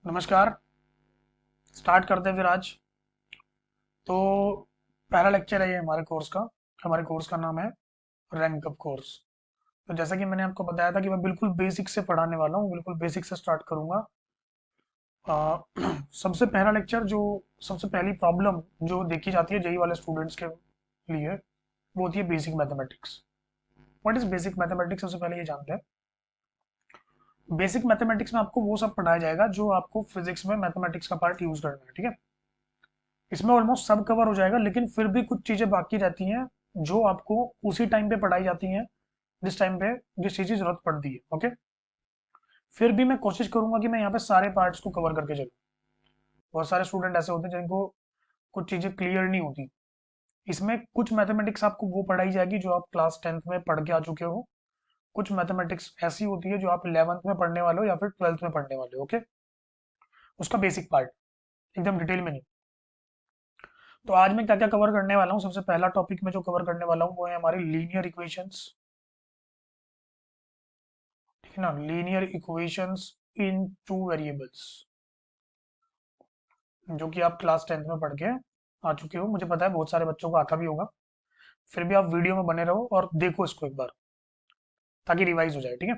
नमस्कार। स्टार्ट करते हैं फिर आज। तो पहला लेक्चर है ये हमारे कोर्स का नाम है रैंक अप कोर्स। तो जैसा कि मैंने आपको बताया था कि मैं बिल्कुल बेसिक से पढ़ाने वाला हूँ, बिल्कुल बेसिक से स्टार्ट करूंगा। आ, सबसे पहला लेक्चर जो सबसे पहली प्रॉब्लम जो देखी जाती है जेई वाले स्टूडेंट्स के लिए, वो होती है basic mathematics. What is basic mathematics? सबसे पहले ये जानते हैं। बेसिक मैथमेटिक्स में आपको वो सब पढ़ाया जाएगा जो आपको फिजिक्स में मैथमेटिक्स का पार्ट यूज करना है, ठीक है। इसमें ऑलमोस्ट सब कवर हो जाएगा, लेकिन फिर भी कुछ चीजें बाकी रहती हैं जो आपको उसी टाइम पे पढ़ाई जाती हैं जिस टाइम पे जिस चीज की जरूरत पड़ती है। ओके। फिर भी मैं कोशिश करूंगा कि मैं यहाँ पे सारे पार्ट्स को कवर करके चलूँ। बहुत सारे स्टूडेंट ऐसे होते हैं जिनको कुछ चीजें क्लियर नहीं होती। इसमें कुछ मैथमेटिक्स आपको वो पढ़ाई जाएगी जो आप क्लास 10th में पढ़ के आ चुके हो। कुछ मैथमेटिक्स ऐसी होती है जो आप 11th में पढ़ने वाले हो या फिर 12th में पढ़ने वाले हो। ओके। उसका बेसिक पार्ट एकदम डिटेल में नहीं। तो आज मैं क्या क्या कवर करने वाला हूँ, सबसे पहला टॉपिक में जो कवर करने वाला हूँ वो है हमारी लीनियर इक्वेशंस। ठीक है ना, लीनियर इक्वेशंस इन टू वेरिएबल्स, जो कि आप क्लास 10th में पढ़ के आ चुके हो। मुझे पता है बहुत सारे बच्चों को आता भी होगा। फिर भी आप वीडियो में बने रहो और देखो इसको एक बार, ताकि रिवाइज हो जाए, ठीक है।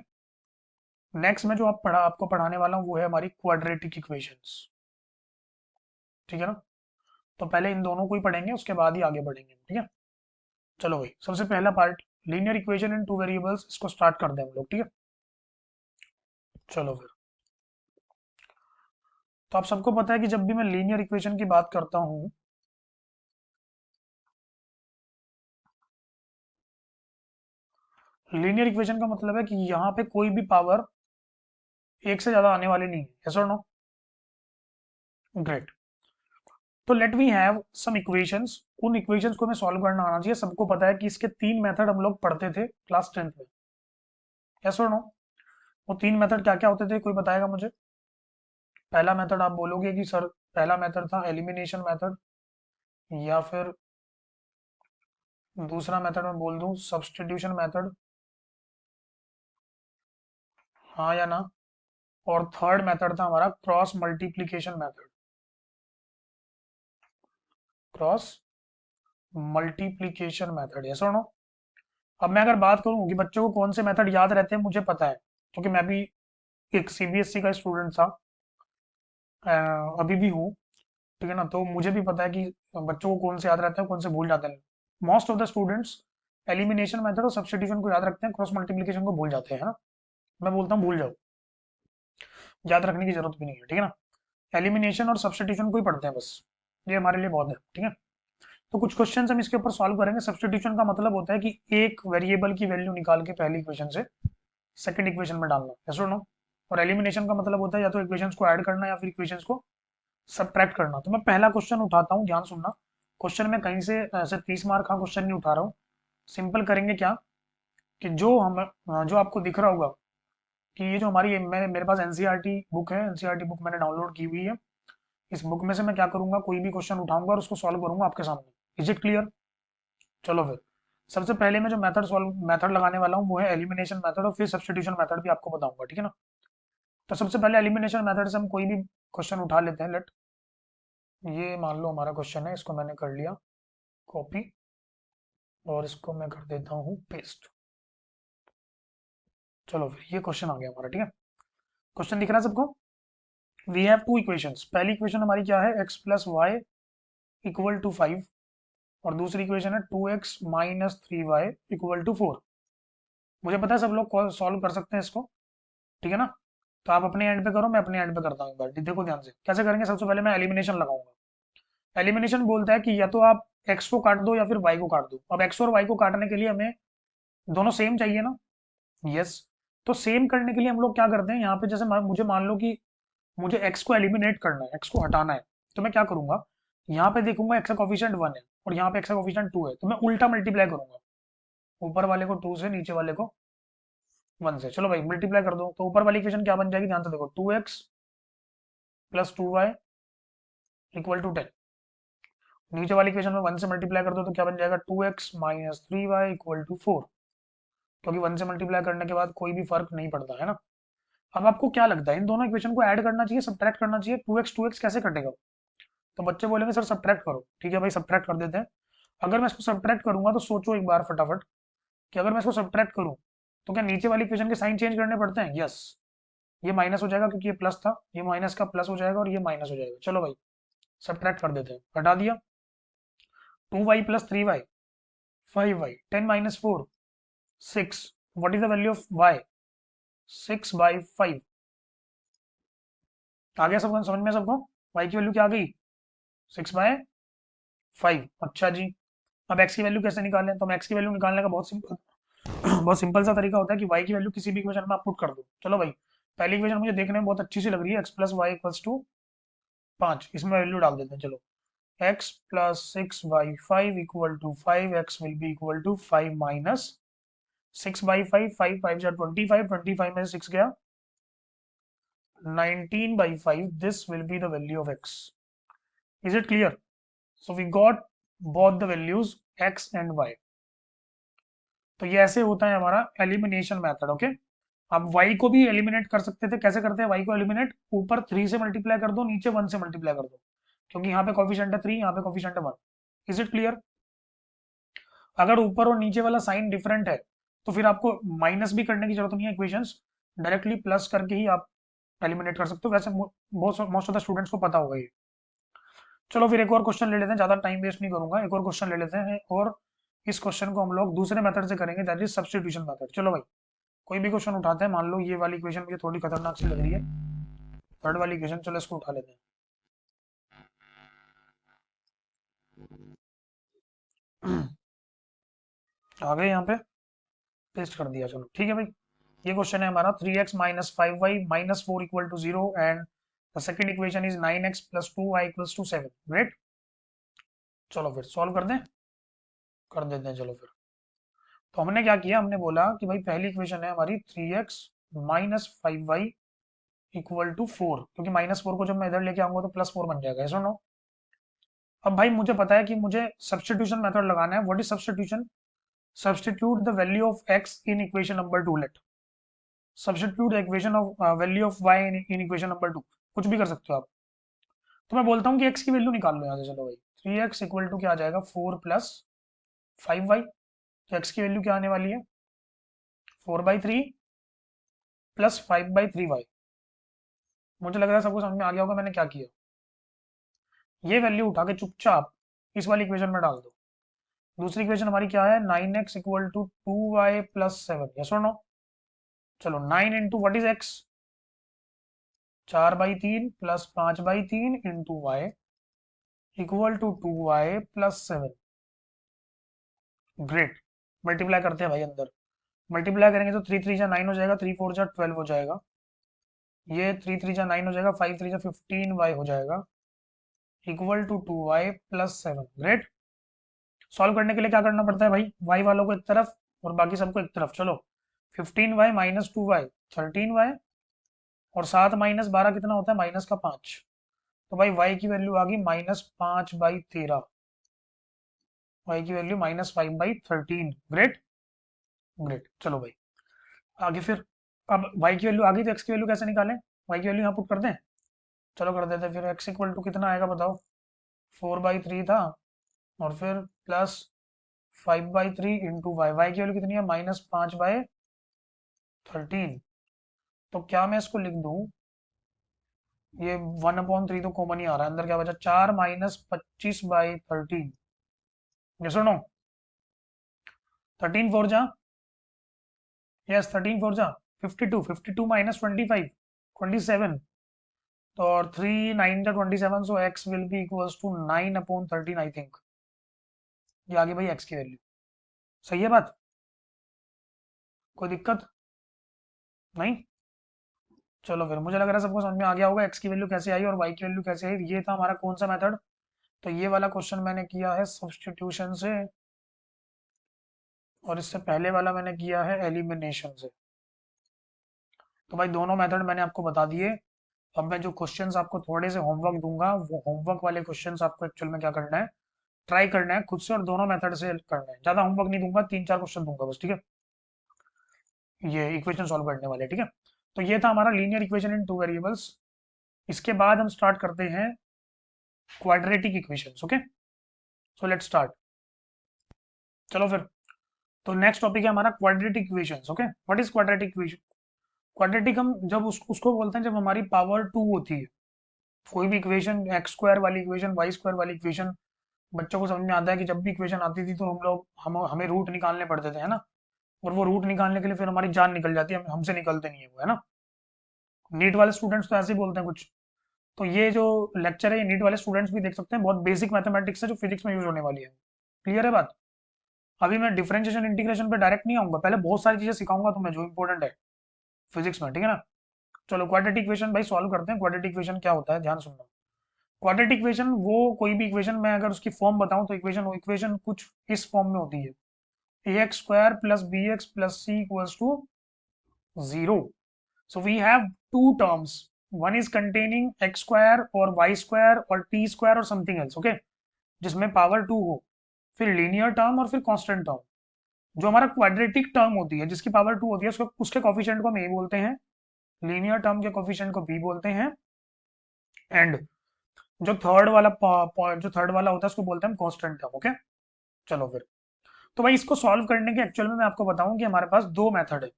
नेक्स्ट में जो आपको पढ़ाने वाला हूँ वो है हमारी क्वाड्रेटिक इक्वेशंस। ठीक है ना। तो पहले इन दोनों को ही पढ़ेंगे, उसके बाद ही आगे बढ़ेंगे, ठीक है। चलो भाई, सबसे पहला part linear equation in two variables, इसको स्टार्ट कर दें हम लोग, ठीक है। चलो फिर। तो आप सबको पता है कि जब भी मैं लीनियर इक्वेशन की बात करता हूँ, लीनियर इक्वेशन का मतलब है कि यहाँ पे कोई भी पावर एक से ज्यादा आने वाली नहीं है। यस और नो? ग्रेट। तो let we have some equations. उन इक्वेशंस को हमें सॉल्व करना आना चाहिए। सबको पता है कि इसके तीन मेथड हम लोग पढ़ते थे क्लास 10th में। यस और नो? वो तीन मेथड क्या क्या होते थे, कोई बताएगा मुझे? पहला मेथड आप बोलोगे कि सर पहला मेथड था एलिमिनेशन मेथड, या फिर दूसरा मेथड मैं बोल दूं सब्स्टिट्यूशन मेथड, हाँ या ना? और थर्ड मेथड था हमारा cross multiplication method. Cross multiplication method, yes और नो? अब मैं अगर बात करूं कि बच्चों को कौन से मेथड याद रहते हैं, मुझे पता है क्योंकि मैं भी एक सीबीएसई का स्टूडेंट था। अ, अभी भी हूँ। ठीक है ना। तो मुझे भी पता है कि बच्चों को कौन से याद रहते हैं, कौन से भूल जाते हैं। Most of the students elimination method और सब्स्टिट्यूशन को याद रखते हैं, क्रॉस मल्टीप्लिकेशन को भूल जाते हैं, है ना। मैं बोलता हूँ भूल जाओ, याद रखने की जरूरत भी नहीं है, ठीक है ना। एलिमिनेशन और सब्स्टिट्यूशन को ही पढ़ते हैं बस, ये हमारे लिए बहुत है, ठीक है। तो कुछ क्वेश्चंस हम इसके ऊपर सॉल्व करेंगे। सब्स्टिट्यूशन का मतलब होता है कि एक वेरिएबल की वैल्यू निकाल के पहली इक्वेशन से सेकंड इक्वेशन में डालना, यस और नो। और एलिमिनेशन का मतलब होता है या तो इक्वेशंस को ऐड करना या फिर इक्वेशंस को सब्ट्रैक्ट करना। तो मैं पहला क्वेश्चन उठाता हूँ, ध्यान सुनना। क्वेश्चन में कहीं से ऐसे 30 मार्क का क्वेश्चन नहीं उठा रहा हूँ। सिंपल करेंगे क्या कि जो आपको दिख रहा होगा कि ये जो मेरे पास एनसीईआरटी बुक है, एनसीईआरटी बुक मैंने डाउनलोड की हुई है। इस बुक में से मैं क्या करूंगा, कोई भी क्वेश्चन उठाऊंगा और उसको सॉल्व करूंगा आपके सामने। Is it clear? चलो फिर। सबसे पहले मैं जो मेथड लगाने वाला हूँ वो है एलिमिनेशन मेथड, और फिर सब्स्टिट्यूशन मेथड भी आपको बताऊंगा, ठीक है ना। तो सबसे पहले एलिमिनेशन मेथड से हम कोई भी क्वेश्चन उठा लेते हैं। लेट ये मान लो हमारा क्वेश्चन है, इसको मैंने कर लिया कॉपी, और इसको मैं कर देता हूँ पेस्ट। चलो फिर, ये क्वेश्चन आ गया हमारा, ठीक है। क्वेश्चन दिख रहा है सबको? We have two equations. पहली इक्वेशन हमारी क्या है, x plus y equal to 5। और दूसरी इक्वेशन है 2x minus 3y equal to 4। मुझे पता है सब लोग सॉल्व कर सकते हैं इसको, ठीक है ना। तो आप अपने एंड पे करो, मैं अपने एंड पे करता हूँ एक बार। देखो ध्यान से कैसे करेंगे। सबसे पहले मैं एलिमिनेशन लगाऊंगा। एलिमिनेशन बोलता है कि या तो आप x को काट दो या फिर y को काट दो। अब x और y को काटने के लिए हमें दोनों सेम चाहिए ना। यस। तो सेम करने के लिए हम लोग क्या करते हैं, यहाँ पे जैसे मुझे मान लो कि मुझे x को एलिमिनेट करना है, x को हटाना है। तो मैं क्या करूंगा, यहाँ पे देखूंगा x का कोफिशिएंट 1 है और यहाँ पे x का कोफिशिएंट 2 है, तो मैं उल्टा मल्टीप्लाई करूंगा। ऊपर वाले को 2 से, नीचे वाले को 1 से। चलो भाई मल्टीप्लाई कर दो, तो ऊपर वाली इक्वेशन क्या बन जाएगी, ध्यान से देखो। 2x plus 2y equal to 10। नीचे वाली इक्वेशन में 1 से मल्टीप्लाई कर दो तो क्या बन जाएगा, 2x minus 3y equal to 4। क्योंकि 1 से मल्टीप्लाई करने के बाद कोई भी फर्क नहीं पड़ता है ना। अब आपको क्या लगता है इन दोनों इक्वेशन को ऐड करना चाहिए, सब्ट्रैक्ट करना चाहिए? 2x कैसे कटेगा? तो बच्चे बोलेंगे सर सब्ट्रैक्ट करो। ठीक है भाई, सब्ट्रैक्ट कर देते हैं। अगर मैं इसको सब्ट्रैक्ट करूंगा तो सोचो एक बार फटाफट कि अगर मैं इसको सब्ट्रैक्ट करूं तो क्या नीचे वाली इक्वेशन के साइन चेंज करने पड़ते हैं? यस। ये माइनस हो जाएगा क्योंकि ये प्लस था, ये माइनस का प्लस हो जाएगा और ये माइनस हो जाएगा। चलो भाई सब्ट्रैक्ट कर देते हैं, हटा दिया। 2y + 3y, 5y, 10 - 4, 6। What is the value of y? 6/5। आ गया सबको समझ में? सबको y की वैल्यू क्या आ गई? 6/5। अच्छा जी, अब x की वैल्यू कैसे निकालें? तो x की वैल्यू निकालने का बहुत सिंपल बहुत सिंपल सा तरीका होता है कि y की वैल्यू किसी भी इक्वेशन में आप पुट कर दो। चलो भाई, पहली इक्वेशन मुझे देखने में बहुत अच्छी सी लग रही है, x + y = 5। इसमें वैल्यू डाल देते हैं। चलो, x + 6/5 = 5, x will be equal to 5 minus 6/5, 5 5 जा 25, 25 में से 6 गया 19/5। This will be the value of x. Is it clear? So we got both the values x and y. तो ये ऐसे होता है हमारा एलिमिनेशन मेथड। ओके, आप y को भी एलिमिनेट कर सकते थे। कैसे करते हैं y को एलिमिनेट? ऊपर 3 से मल्टीप्लाई कर दो, नीचे 1 से मल्टीप्लाई कर दो, क्योंकि यहाँ पे कॉफिशिएंट है 3, यहाँ पे कॉफिशिएंट है 1। Is it clear? अगर ऊपर और नीचे वाला साइन डिफरेंट है तो फिर आपको माइनस भी करने की जरूरत नहीं है, इक्वेशंस डायरेक्टली प्लस करके ही आप एलिमिनेट कर सकते हो। वैसे मोस्ट ऑफ द स्टूडेंट्स को पता होगा ये। चलो फिर एक और क्वेश्चन ले लेते हैं, ज्यादा टाइम वेस्ट नहीं करूंगा। एक और क्वेश्चन ले लेते हैं और इस क्वेश्चन को हम लोग दूसरे मेथड से करेंगे, दैट इज सब्स्टिट्यूशन मेथड। चलो भाई, कोई भी क्वेश्चन उठाते हैं। मान लो ये वाली इक्वेशन मुझे थोड़ी खतरनाक सी लग रही है, थर्ड वाली इक्वेशन। चलो इसको उठा लेते हैं। आ गए यहाँ पे, पेस्ट कर दिया। चलो ठीक है भाई, ये क्वेश्चन है हमारा 3x - 5y - 4 = 0 and the second equation is 9x + 2y = 7। Great. चलो फिर सॉल्व कर दें, कर देते हैं। चलो फिर, तो हमने क्या किया, हमने बोला कि भाई पहली इक्वेशन है हमारी 3x - 5y = 4, क्योंकि -4 को जब मैं इधर लेके आऊंगा तो +4 बन जाएगा। ऐसा नो? अब भाई मुझे पता है कि मुझे सब्स्टिट्यूशन मेथड लगाना है। What is substitution? Substitute the value of x in equation number 2। Let substitute the equation of value of y in equation number 2। कुछ भी कर सकते हो आप। तो मैं बोलता हूँ कि x की वैल्यू निकाल लो यहाँ से। चलो भाई, 3x = क्या आ जाएगा? 4 + 5y। तो x की वैल्यू क्या आने वाली है? 4/3 + 5/3y। मुझे लग रहा है सबको समझ में आ गया होगा मैंने क्या किया। ये वैल्यू उठा के चुपचाप इस वाली इक्वेशन में डाल दो। दूसरी इक्वेशन हमारी क्या है? 9x = 2y + 7। यस और नो? चलो, 9 into what is x? 4/3 + 5/3 into y = 2y + 7। Great. Multiply करते हैं भाई अंदर। मल्टीप्लाई करेंगे तो 3 3 जा 9 हो जाएगा, 3 4 जा 12 हो जाएगा, ये 3 3 जा 9 हो जाएगा, 5 3 जा 15y हो जाएगा, = 2y + 7। ग्रेट। सॉल्व करने के लिए क्या करना पड़ता है भाई? y वालों को एक तरफ और बाकी सबको एक तरफ। चलो, 15y - 2y 13y, और 7 - 12 कितना होता है? -5। तो भाई y की वैल्यू आ गई -5/13। y की वैल्यू -5/13। ग्रेट। ग्रेट। चलो भाई, आगे फिर। अब y की वैल्यू आ गई तो x की वैल्यू कैसे निकालें? y की वैल्यू यहाँ पुट कर दें। चलो कर देते हैं फिर। x = कितना आएगा बताओ? 4/3 था, और फिर प्लस 5/3 इंटू वाई। वाई की वैल्यू कितनी है? -5/13। तो क्या मैं इसको लिख दूं? ये 1/3 तो कॉमन ही आ रहा है, अंदर क्या बचा? 4 - 25/13। ये सुनो, 13 4 जा, यस 13 4 जा 52, 52 - 25 27। तो और 3 9 जा 27, so x will be equals to 9/13 I think. ये आ गई भाई x की वैल्यू। सही है बात? कोई दिक्कत नहीं? चलो फिर, मुझे लग रहा है सबको समझ में आ गया होगा x की वैल्यू कैसे आई और y की वैल्यू कैसे आई। ये था हमारा कौन सा मेथड? तो ये वाला क्वेश्चन मैंने किया है सब्स्टिट्यूशन से, और इससे पहले वाला मैंने किया है एलिमिनेशन से। तो भाई दोनों मेथड मैंने आपको बता दिए। अब मैं जो क्वेश्चंस आपको थोड़े से होमवर्क दूंगा, वो होमवर्क वाले क्वेश्चंस आपको एक्चुअल में क्या करना है, ट्राई करना है खुद से, और दोनों मेथड से करना है। ज्यादा होमवर्क नहीं दूंगा, 3 4 क्वेश्चन दूंगा बस, ठीक है? ये इक्वेशन सॉल्व करने वाले, ठीक है? तो ये था हमारा linear equation in two variables. इसके बाद हम स्टार्ट करते हैं quadratic equations. Okay, so let's start. चलो फिर, तो नेक्स्ट टॉपिक है हमारा quadratic equations. Okay, what is quadratic equation? Quadratic हम जब उसको बोलते हैं जब हमारी पावर टू होती है। कोई भी इक्वेशन, एक्स स्क्वायर वाली इक्वेशन, वाई स्क्वायर वाली इक्वेशन, बच्चों को समझ में आता है कि जब भी इक्वेशन आती थी तो हमें रूट निकालने पड़ते थे, है ना। और वो रूट निकालने के लिए फिर हमारी जान निकल जाती है, हमसे निकलते नहीं है वो, है ना। नीट वाले स्टूडेंट्स तो ऐसे ही बोलते हैं कुछ। तो ये जो लेक्चर है, ये नीट वाले स्टूडेंट्स भी देख सकते हैं, बहुत बेसिक मैथमेटिक्स है जो फिजिक्स में यूज होने वाली है। क्लियर है बात? अभी मैं डिफरेंशिएशन इंटीग्रेशन पे डायरेक्ट नहीं आऊंगा, पहले बहुत सारी चीजें सिखाऊंगा तुम्हें जो इंपॉर्टेंट है फिजिक्स में, ठीक है ना। चलो क्वाड्रेटिक इक्वेशन भाई सॉल्व करते हैं। क्वाड्रेटिक इक्वेशन क्या होता है, ध्यान सुनना। क्वाड्रेटिक इक्वेशन वो कोई भी इक्वेशन, मैं अगर उसकी फॉर्म बताऊं तो इक्वेशन इक्वेशन कुछ इस फॉर्म में होती है। A x square plus b x plus c equals to zero. So we have two terms. One is containing x square or y square or t square or something else. Okay, जिसमें power to हो, फिर linear term और फिर constant term. जो हमारा quadratic term होती है जिसकी पावर टू होती है, उसको उसके कोफिशिएंट को हम ए बोलते हैं, लीनियर टर्म के कोफिशिएंट को बी बोलते हैं, एंड जो थर्ड वाला होता है उसको बोलते हैं हम कांस्टेंट टर्म। ओके, चलो फिर, तो भाई इसको सॉल्व करने के एक्चुअल में मैं आपको बताऊं कि हमारे पास दो मेथड है।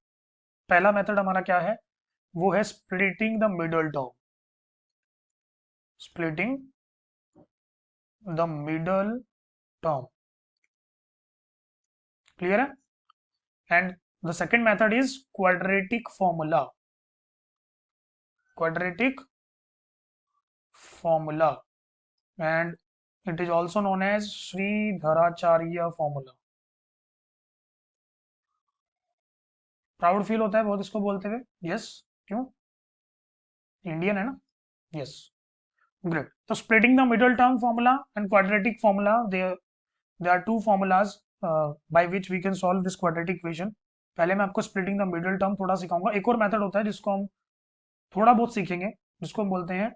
पहला मेथड हमारा क्या है, वो है splitting the middle term. Splitting the middle term, clear है। And the second method is quadratic formula. Quadratic formula, and it is also known as Shridharacharya formula. Proud feel होता है बहुत इसको बोलते हुए। यस, क्यों? इंडियन है ना। Yes, great. तो splitting the middle term formula and quadratic formula, they are two formulas by which we can solve this quadratic equation. पहले मैं आपको स्प्लिटिंग द मिडल टर्म थोड़ा सिखाऊंगा। एक और मेथड होता है जिसको हम थोड़ा बहुत सीखेंगे, जिसको हम बोलते हैं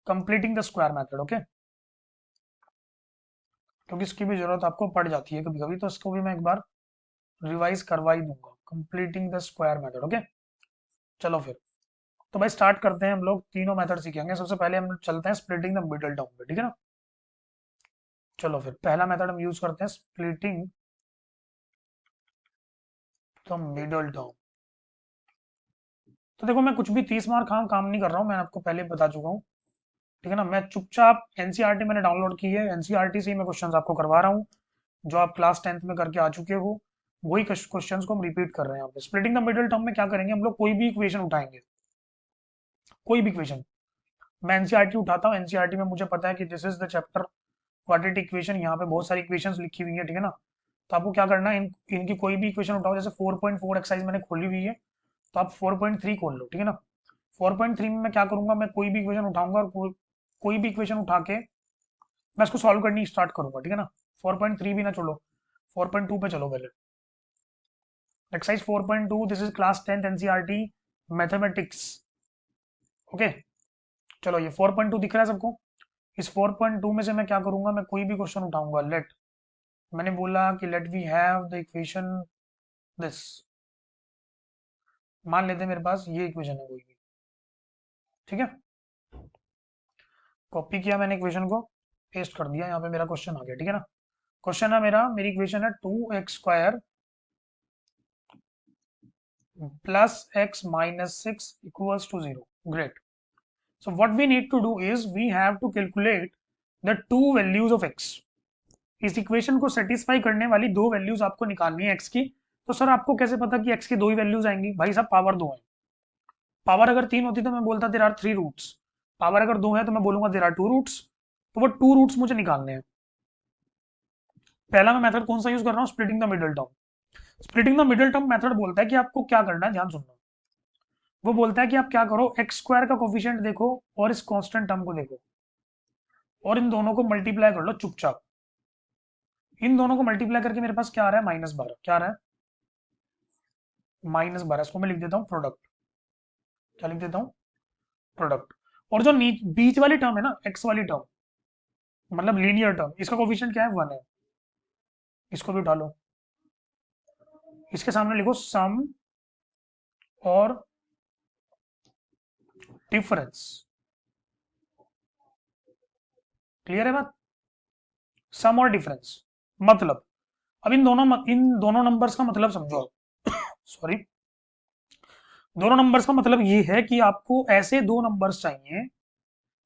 completing the square method. Okay, क्योंकि इसकी भी जरूरत आपको पड़ जाती है कभी कभी, तो इसको भी मैं एक बार रिवाइज करवा ही दूंगा। Completing the square method. Okay, चलो फिर, तो भाई स्टार्ट करते हैं। हम लोग तीनों मेथड सीखेंगे। सबसे पहले हम चलते हैं स्प्लिटिंग द मिडल टर्म पे, ठीक है ना। चलो फिर, पहला मेथड हम यूज करते हैं स्प्लिटिंग द मिडल टर्म। तो देखो, मैं कुछ भी 30 मार्क काम नहीं कर रहा हूँ, मैं आपको पहले बता चुका हूँ, ठीक है ना। मैं चुपचाप एनसीईआरटी मैंने डाउनलोड की है, एनसीईआरटी से ही मैं क्वेश्चंस आपको करवा रहा हूँ, जो आप क्लास 10th में करके आ चुके हो। वही क्वेश्चंस को हम रिपीट कर रहे हैं यहाँ पे। स्प्लिटिंग द मिडल टर्म में क्या करेंगे, हम लोग कोई भी इक्वेशन उठाएंगे, कोई भी इक्वेशन। मैं एनसीईआरटी उठाता हूँ, एनसीईआरटी में मुझे पता है कि this is the chapter quadratic equation, यहाँ पे बहुत सारी इक्वेशंस लिखी हुई है, ठीक है ना। तो आपको क्या करना है, इनकी कोई भी इक्वेशन उठाओ। जैसे 4.4 एक्सरसाइज मैंने खोली हुई है, तो आप 4.3 खोल लो, ठीक है ना। 4.3 में मैं क्या करूंगा, मैं कोई भी इक्वेशन उठाऊंगा और कोई भी इक्वेशन उठा के मैं इसको सॉल्व करनी स्टार्ट करूंगा, ठीक है ना। 4.3 भी ना छोड़ो, 4.2 पे चलो पहले। Exercise 4.2, this is class 10th NCERT mathematics. Okay, चलो ये 4.2 दिख रहा है सबको। इस 4.2 में से मैं क्या करूंगा, मैं कोई भी क्वेश्चन उठाऊंगा। मैंने बोला कि let we have the equation this. मान लेते हैं मेरे पास ये इक्वेशन है कोई भी, ठीक है। कॉपी किया मैंने इक्वेशन को, पेस्ट कर दिया, यहाँ पे मेरा क्वेश्चन आ गया, ठीक है ना। क्वेश्चन है मेरी इक्वेशन है 2x² plus x minus 6 equals to 0। Great. So what we need to do is we have to calculate the two values of x। इस इक्वेशन को सेटिस्फाई करने वाली दो वैल्यूज आपको निकालनी है x की। तो सर आपको कैसे पता कि x की दो ही वैल्यूज आएंगी? भाई साहब, पावर दो है। पावर अगर तीन होती तो मैं बोलता there are three roots. Power अगर दो है तो मैं बोलूंगा देयर आर टू रूट्स। तो वो टू रूट्स मुझे निकालने हैं। पहला मैं मेथड कौन सा यूज कर रहा हूँ, splitting the middle term. Splitting the middle term method बोलता है कि आपको क्या करना है, ध्यान सुनना। वो बोलता है कि आप क्या करो, एक्स स्क्वायर का कोफिशिएंट देखो और इस कांस्टेंट टर्म को देखो, और इन दोनों को मल्टीप्लाई कर लो चुपचाप। इन दोनों को मल्टीप्लाई करके मेरे पास क्या आ रहा है, -12। क्या आ रहा है? -12। इसको मैं लिख देता हूँ प्रोडक्ट। क्या लिख देता हूँ? प्रोडक्ट। और जो बीच वाली टर्म है ना, एक्स वाली टर्म, मतलब लीनियर टर्म, इसका कोफिशिएंट क्या है, 1 है। इसको भी उठा लो, इसके सामने लिखो सम और डिफरेंस। क्लियर है बात? सम और डिफरेंस मतलब, अब इन दोनों नंबर्स का मतलब समझो। सॉरी, दोनों नंबर्स का मतलब ये है कि आपको ऐसे दो नंबर्स चाहिए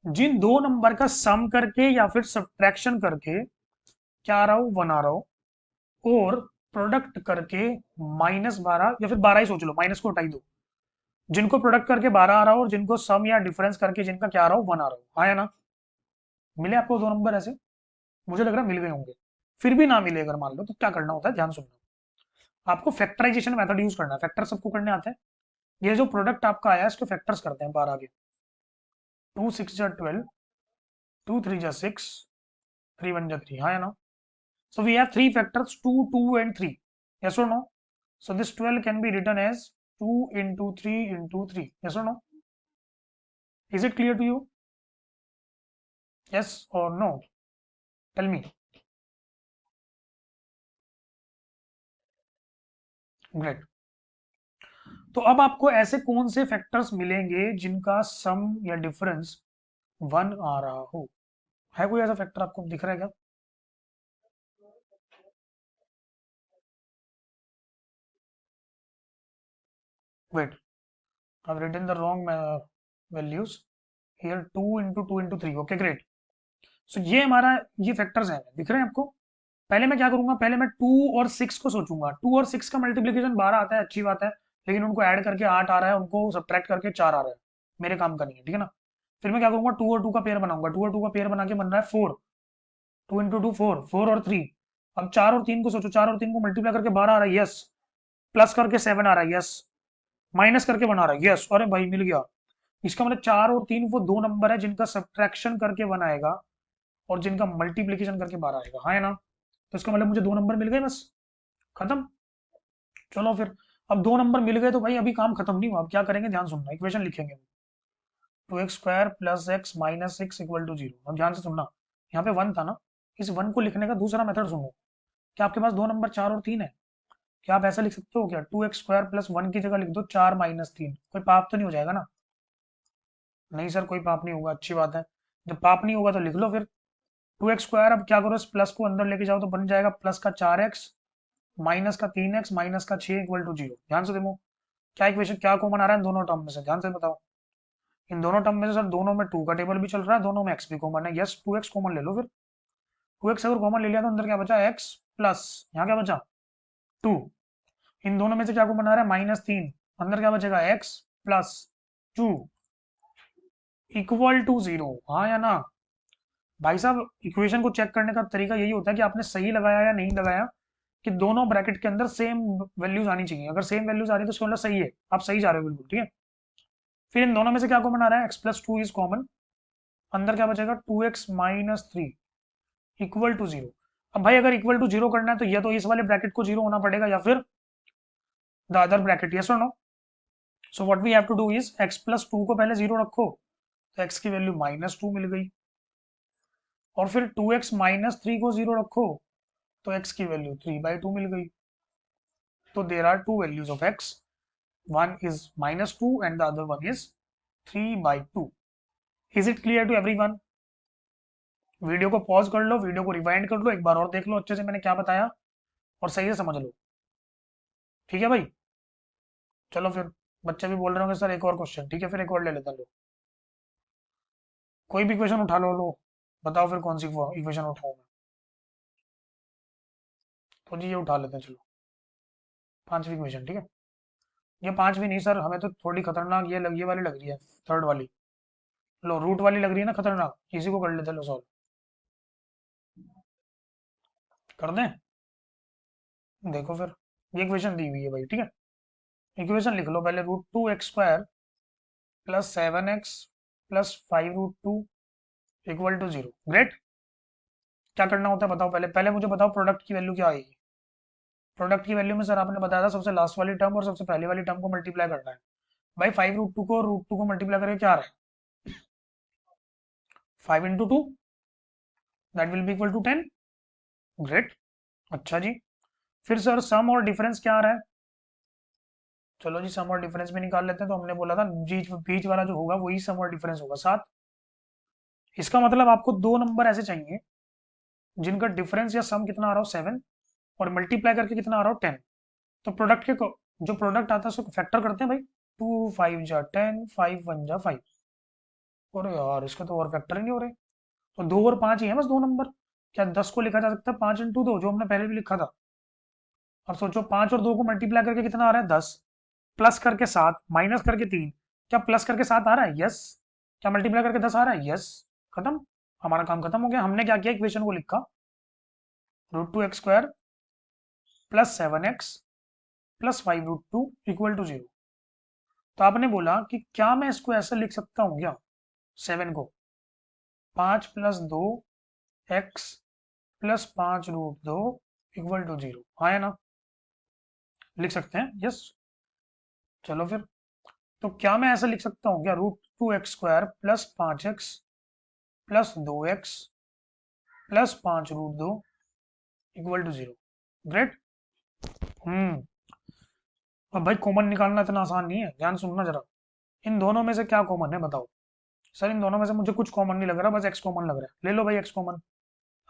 जिन दो नंबर का सम करके या फिर सब्ट्रैक्शन करके क्या आ रहा हो, 1 आ रहा हो, और प्रोडक्ट करके -12 या फिर 12 ही सोच लो, माइनस को हटाई दो, जिनको प्रोडक्ट करके 12 आ रहा हो और जिनको सम या डिफरेंस करके जिनका क्या आ रहा हो, 1 आ रहा हो। आया ना? मिले आपको दो नंबर ऐसे? मुझे लग रहा है मिल गए होंगे। फिर भी ना मिले अगर मान लो, तो क्या करना होता है, ध्यान सुनना। आपको फैक्टराइजेशन मेथड यूज करना है। फैक्टर सबको करने आते हैं। ये जो प्रोडक्ट आपका आया है इसको फैक्टर्स करते हैं 12 के। 2 6 जा 12, 2 3 जा 6, 3 1 जा 3। हाँ या ना? So we have three factors, 2, 2 and 3. Yes or no? So this 12 can be written as 2 into 3 into 3. Yes or no? Is it clear to you? Yes or no? Tell me. Great. तो अब आपको ऐसे कौन से factors मिलेंगे जिनका सम या difference 1 आ रहा हो? है कोई ऐसा फैक्टर आपको दिख रहा है क्या? Wait, I've written the wrong values. Here 2 into 2 into 3. Okay, great. So ये हमारा, ये फैक्टर्स हैं, दिख रहे हैं आपको? पहले मैं क्या करूंगा, पहले मैं 2 और 6 को सोचूंगा। 2 और 6 का मल्टीप्लीकेशन 12 आता है, अच्छी बात है, लेकिन उनको ऐड करके 8 आ रहा है, उनको सब्ट्रैक्ट करके 4 आ रहा है, मेरे काम का नहीं है, ठीक है ना? फिर मैं क्या करूंगा, 2 और 2 का पेयर बनाऊंगा। 2 और 2 का पेयर बना के बन रहा है 4। 2 into 2 4, 4 और 3। अब 4 और 3 को सोचो, 4 और 3 को मल्टीप्लाई करके 12 आ रहा है, यस। प्लस करके 7 आ रहा है, यस। माइनस करके बना रहा है, यस। अरे भाई मिल गया। इसका मतलब 4 और 3 वो दो नंबर है जिनका सब्ट्रैक्शन करके बनाएगा और जिनका मल्टीप्लीकेशन करके 12 आएगा। हाँ है ना? तो इसका मतलब मुझे दो नंबर मिल गए, बस खत्म। चलो फिर, अब दो नंबर मिल गए तो भाई अभी काम खत्म नहीं हुआ। अब क्या करेंगे, ध्यान सुनना, इक्वेशन लिखेंगे। 2x² plus x minus six equal to 0। अब ध्यान से सुनना, यहाँ पे 1 था ना, इस 1 को लिखने का दूसरा मेथड सुनो। क्या आपके पास दो नंबर 4 और 3 है? क्या आप ऐसा लिख सकते हो क्या, 2x² प्लस 1 की जगह लिख दो 4 - 3? कोई पाप तो नहीं हो जाएगा ना? नहीं सर, कोई पाप नहीं होगा, अच्छी बात है। जब पाप नहीं होगा तो लिख लो फिर। 2x², अब क्या करो, इस प्लस को अंदर लेके जाओ तो बन जाएगा प्लस का 4x माइनस का 3x माइनस का 6 इक्वल टू 0। ध्यान से देखो, क्या इक्वेशन, क्या कॉमन आ रहा है इन दोनों टर्म में से, ध्यान से बताओ। इन दोनों टर्म में से सर दोनों में 2 का टेबल भी चल रहा है, दोनों में x भी कॉमन है, यस। 2x कॉमन ले लो फिर। 2x अगर कॉमन ले लिया तो अंदर क्या बचा, x प्लस, यहाँ क्या बचा, 2। इन दोनों में से क्या कॉमन आ रहा है, -3। अंदर क्या बचेगा, x प्लस 2 इक्वल टू 0। हाँ या ना? भाई साहब, इक्वेशन को चेक करने का तरीका यही होता है कि आपने सही लगाया या नहीं लगाया, कि दोनों ब्रैकेट के अंदर सेम वैल्यूज आनी चाहिए। अगर सेम वैल्यूज आ रही है तो उसका मतलब सही है, आप सही जा रहे हो बिल्कुल, ठीक है। फिर इन दोनों में से क्या कॉमन आ रहा है, x प्लस 2 इज कॉमन। अंदर क्या बचेगा, 2x - 3 इक्वल टू 0। अब भाई अगर इक्वल टू 0 करना है तो या तो इस वाले ब्रैकेट को 0 होना पड़ेगा या फिर द अदर ब्रैकेट, यस और no? So what we have to do is, x plus 2 को पहले 0 रखो, तो x की वैल्यू -2 मिल गई। और फिर 2x - 3 को 0 रखो, तो x की वैल्यू 3/2 मिल गई। तो there are two values of x, one is -2 and the other one is 3/2. Is it clear to everyone? Video को पॉज कर लो, वीडियो को रिवाइंड कर लो, एक बार और देख लो अच्छे से मैंने क्या बताया, और सही से समझ लो, ठीक है भाई? चलो फिर, बच्चे भी बोल रहे होंगे सर एक और क्वेश्चन, ठीक है फिर एक और ले लेता लो। कोई भी इक्वेशन उठा लो, लो बताओ फिर कौन सी इक्वेशन उठाऊं मैं? तो जी ये उठा लेते हैं, चलो। पांचवी इक्वेशन, ठीक है। ये पांचवी नहीं सर, हमें तो थोड़ी खतरनाक ये वाली लग रही है, थर्ड वाली। लो, रूट वाली लग रही है ना खतरनाक, इसी को कर लेते हैं, लो सॉल्व कर दें। देखो फिर, ये इक्वेशन दी हुई है भाई, ठीक है। इक्वेशन लिख लो पहले, √2x² plus 7x plus 5√2 equal to 0। Great. क्या करना होता है बताओ, पहले पहले मुझे बताओ प्रोडक्ट की वैल्यू क्या आएगी। प्रोडक्ट की वैल्यू में सर आपने बताया था सबसे लास्ट वाली टर्म और सबसे पहली वाली टर्म को मल्टीप्लाई करना है। भाई 5√2 को √2 को मल्टीप्लाई करके क्या आ रहा है, 5 × 2, that will be equal to 10। Great. अच्छा जी, फिर सर सम और डिफरेंस क्या आ रहा है? चलो जी, सम और डिफरेंस भी निकाल लेते हैं। तो हमने बोला था बीच बीच वाला जो होगा वही सम और डिफरेंस होगा 7। इसका मतलब आपको दो नंबर ऐसे चाहिए जिनका डिफरेंस या सम कितना आ रहा हो 7, और मल्टीप्लाई करके कितना आ रहा हो 10। तो जो प्रोडक्ट आता है उसको फैक्टर करते हैं भाई। 2 5 जा 10, 5 1 जा 5। अरे यार, इसके तो और फैक्टर ही नहीं हो रहे। तो 2 और 5 ही है बस दो नंबर। क्या 10 को लिखा जा सकता है 5 × 2, जो हमने पहले भी लिखा था? अब सोचो, 5 और 2 को मल्टीप्लाई करके कितना आ रहा है 10, प्लस करके 7, माइनस करके 3। क्या प्लस करके 7 आ रहा है? यस। क्या मल्टीप्लाई करके 10 आ रहा है? यस। खत्म। हमारा काम खत्म हो गया। हमने क्या किया, इक्वेशन को लिखा √2x² plus 7x plus 5 √2 equal to 0। तो आपने बोला कि क्या मैं इसको ऐसे लिख सकता हूँ क्या, 7 को 5 + 2x प्लस 5 √2 इक्वल टू 0? हाँ या ना? लिख सकते हैं, यस। चलो फिर, तो क्या मैं ऐसा लिख सकता हूँ क्या, √2x² plus 5x plus 2x plus 5 √2 equal to 0? Great. Hmm. अब भाई कॉमन निकालना इतना आसान नहीं है, ध्यान सुनना जरा। इन दोनों में से क्या कॉमन है बताओ? सर इन दोनों में से मुझे कुछ कॉमन नहीं लग रहा, बस एक्स कॉमन लग रहा है। ले लो भाई एक्स कॉमन।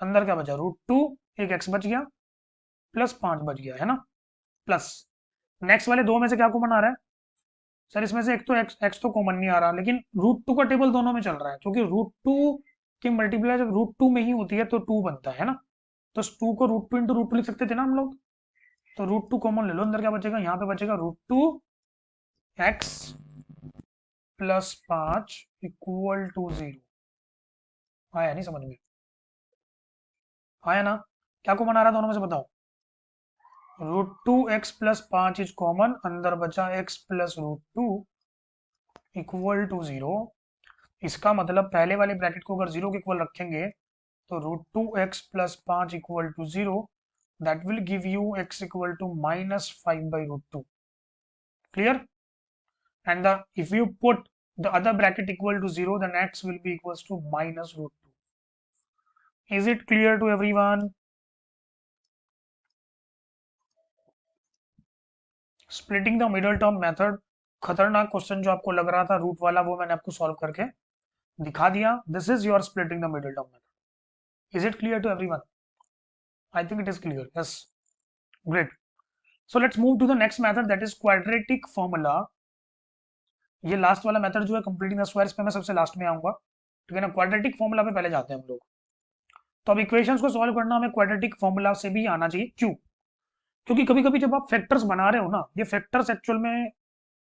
अंदर क्या बचा, √2, एक एक्स बच गया, प्लस 5 बच गया, है ना? प्लस नेक्स्ट वाले दो में से क्या कॉमन आ रहा है? सर इसमें से एक तो एक्स एक्स तो कॉमन नहीं आ रहा, लेकिन √2 का टेबल दोनों में चल रहा है, क्योंकि √2 की मल्टीप्लाई जब √2 में ही होती है तो 2 बनता है ना? तो 2 को √2 × √2 लिख सकते थे ना हम लोग। तो √2 कॉमन ले लो, अंदर क्या बचेगा, यहाँ पे बचेगा √2x प्लस 5 इक्वल टू 0। आया नहीं समझ में? आया ना? क्या कॉमन आ रहा है दोनों में से बताओ? √2x प्लस 5 इज कॉमन, अंदर बचा x प्लस √2 इक्वल टू 0। इसका मतलब पहले वाले ब्रैकेट को अगर 0 के इक्वल रखेंगे तो √2x plus 5 equal to 0, that will give you x equal to -5/√2. Clear? And if you put the other bracket equal to 0, then x will be equals to -√2. Is it clear to everyone? Splitting the middle term method, खतरनाक question जो आपको लग रहा था root वाला, वो मैंने आपको सॉल्व करके दिखा दिया. This is your splitting the middle term method. Is it clear to everyone? I think it is clear. Yes. Great. So let's move to the next method, that is quadratic formula. ये last वाला method जो है completing the square, इस पे मैं सबसे last में आऊंगा, ठीक है ना? क्वाड्रेटिक फॉर्मूला पे पहले जाते हैं हम लोग। तो अब इक्वेशंस को सॉल्व करना हमें क्वाड्रेटिक फॉर्मूला से भी आना चाहिए। क्यों? क्योंकि कभी कभी जब आप फैक्टर्स बना रहे हो ना, ये फैक्टर्स एक्चुअल में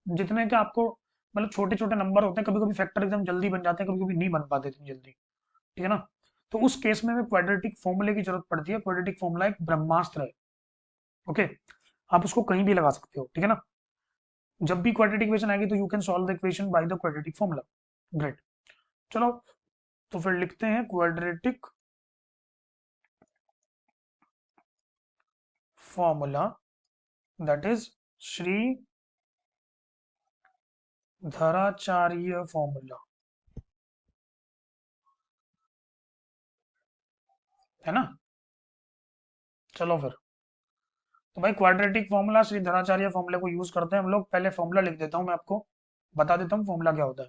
जितने के आपको मतलब छोटे छोटे नंबर होते हैं, कभी कभी फैक्टर एकदम जल्दी बन जाते हैं, कभी कभी नहीं बन पाते इतनी जल्दी, ठीक है ना? तो उस केस में हमें क्वाड्रेटिक फॉर्मूले की जरूरत पड़ती है। क्वाड्रेटिक फॉर्मूला एक ब्रह्मास्त्र है। ओके, आप उसको कहीं भी लगा सकते हो, ठीक है ना? जब भी क्वाड्रेटिक इक्वेशन आएगी तो you can solve the equation by the quadratic formula. Great. चलो, तो फिर लिखते हैं quadratic formula, that is Shridharacharya formula, है ना? चलो फिर, तो भाई क्वाड्रेटिक फॉर्मूला श्री धराचार्य फॉर्मूले को यूज करते हैं हम लोग। पहले फॉर्मूला लिख देता हूं, मैं आपको बता देता हूँ फॉर्मूला क्या होता है।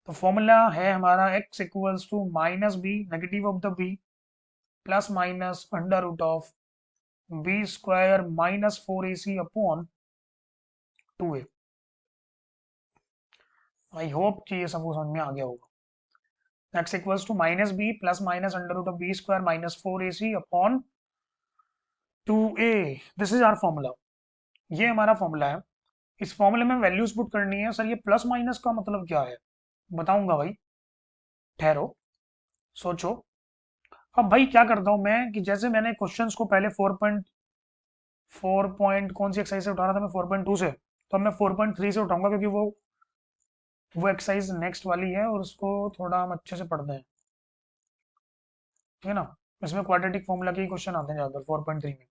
तो फॉर्मूला है हमारा x equals to -b, negative of the b, plus minus under root of b² -4ac upon 2a। I hope कि ये सबको समझ में आ गया होगा। x equals to -b plus minus under root of b² -4ac upon 2a। This is our formula. ये हमारा फॉर्मूला है। इस फॉर्मूले में वैल्यूज पुट करनी है। सर ये प्लस माइनस का मतलब क्या है? बताऊंगा भाई, ठहरो, सोचो। अब भाई क्या करता हूं मैं कि जैसे मैंने क्वेश्चंस को पहले 4 पॉइंट कौन सी एक्सरसाइज से उठा रहा था मैं, 4.2 से, तो अब मैं 4.3 से उठाऊंगा, क्योंकि वो एक्सरसाइज नेक्स्ट वाली है और उसको थोड़ा हम अच्छे से पढ़ते हैं, ठीक है ना? इसमें क्वाड्रेटिक फॉर्मूला के ही क्वेश्चन आते हैं ज्यादातर 4.3 में।